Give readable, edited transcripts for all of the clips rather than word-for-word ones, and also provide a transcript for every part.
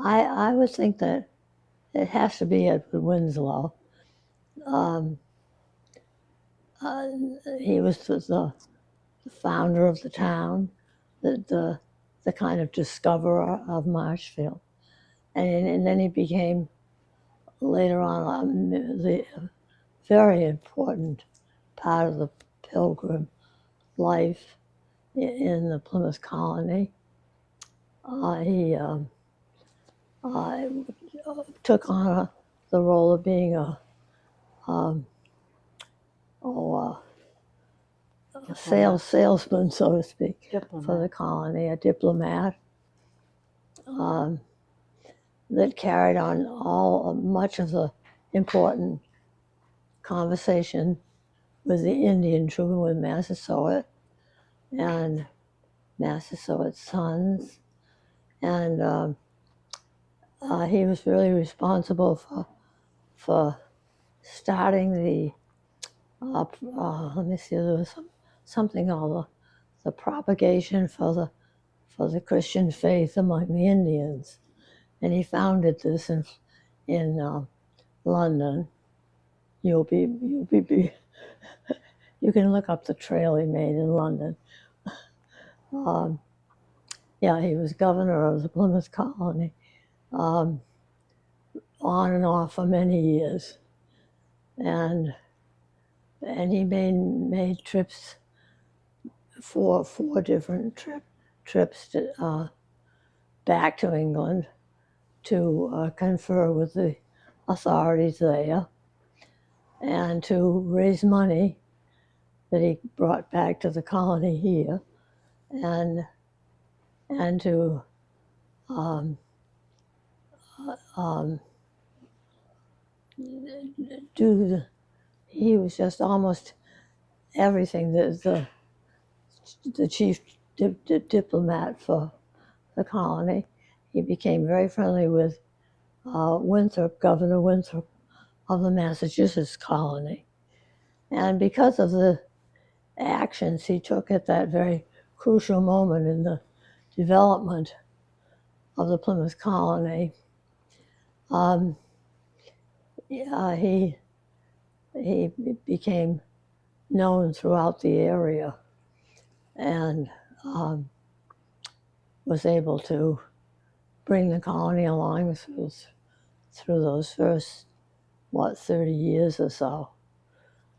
I would think that it has to be Edward Winslow. Um, he was the founder of the town, the kind of discoverer of Marshfield. And then he became, later on, the very important part of the Pilgrim life in the Plymouth colony. He took on the role of being um, a salesman, so to speak, for the colony, a diplomat that carried on much of the important conversation with the Indian troops, with Massasoit and Massasoit's sons. And he was really responsible for starting the, let me see, there was something called the propagation for the Christian faith among the Indians. And he founded this in London. You can look up the trail he made in London. Yeah, he was governor of the Plymouth colony, on and off for many years, and he made trips, four different trips back to England to confer with the authorities there and to raise money that he brought back to the colony here, and to he was just almost everything that the chief diplomat for the colony. He became very friendly with Winthrop, Governor Winthrop of the Massachusetts colony. And because of the actions he took at that very crucial moment in the development of the Plymouth colony, he became known throughout the area, and was able to bring the colony along through those first, 30 years or so.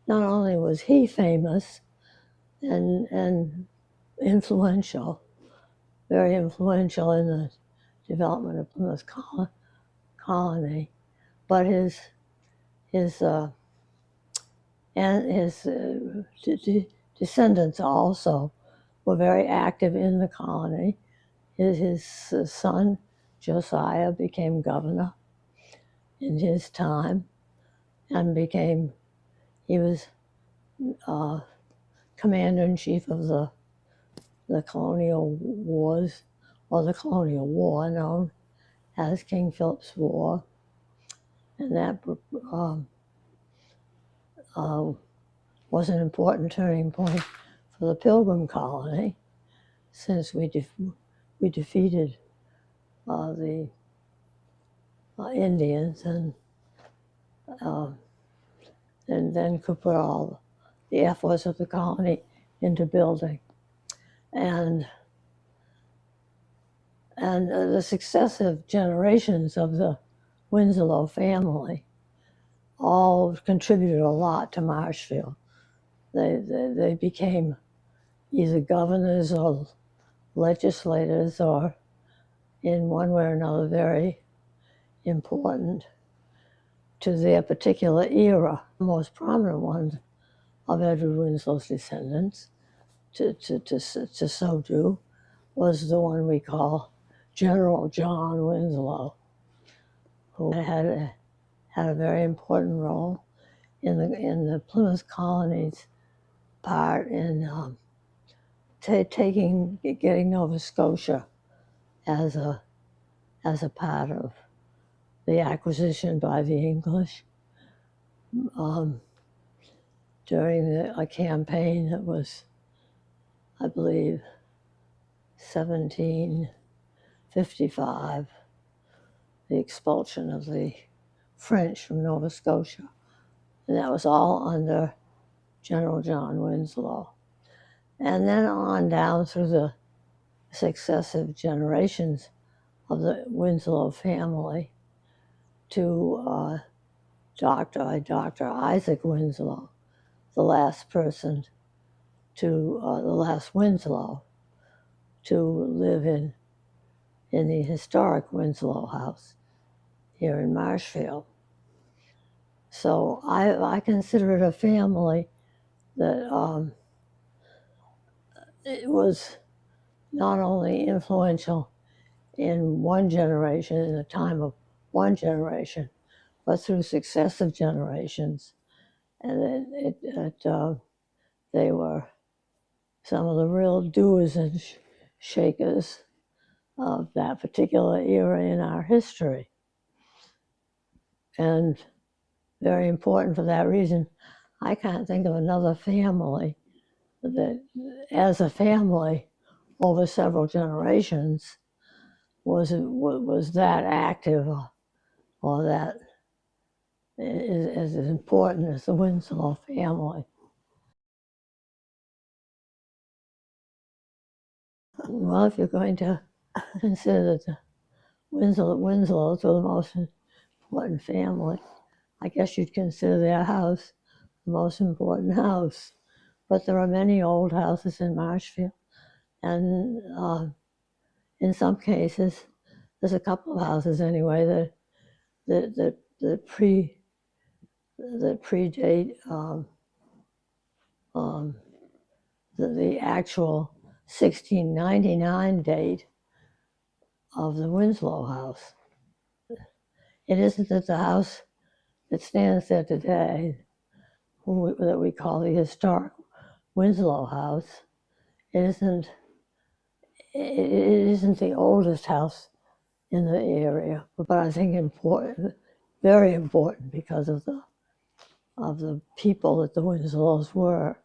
Not only was he famous and influential, very influential in the development of Plymouth colony, but his descendants also were very active in the colony. His son, Josiah, became governor in his time, and he was commander-in-chief of the colonial wars, or the colonial war known as King Philip's War. And that was an important turning point for the Pilgrim colony, since we defeated the Indians, and then could put all the efforts of the colony into building. And the successive generations of the Winslow family all contributed a lot to Marshfield. They became either governors or legislators, or in one way or another very important to their particular era. The most prominent one of Edward Winslow's descendants to so do was the one we call General John Winslow, who had a very important role in the Plymouth colony's part in getting Nova Scotia as a part of the acquisition by the English, during a campaign that was, I believe, 1755, the expulsion of the French from Nova Scotia. And that was all under General John Winslow. And then on down through the successive generations of the Winslow family to Dr. Isaac Winslow, the last person to, the last Winslow to live in the historic Winslow house here in Marshfield. So I consider it a family that it was not only influential in one generation, in the time of one generation, but through successive generations. And they were some of the real doers and shakers of that particular era in our history. And very important for that reason, I can't think of another family that, as a family, over several generations, was that active or that is as important as the Winslow family. Well, if you're going to consider the Winslows were the most important family, I guess you'd consider their house the most important house. But there are many old houses in Marshfield, and in some cases, there's a couple of houses anyway that predate the actual 1699 date of the Winslow house. It isn't that the house that stands there today, that we call the historic Winslow house, it isn't the oldest house in the area, but I think important, very important, because of the people that the Winslows were.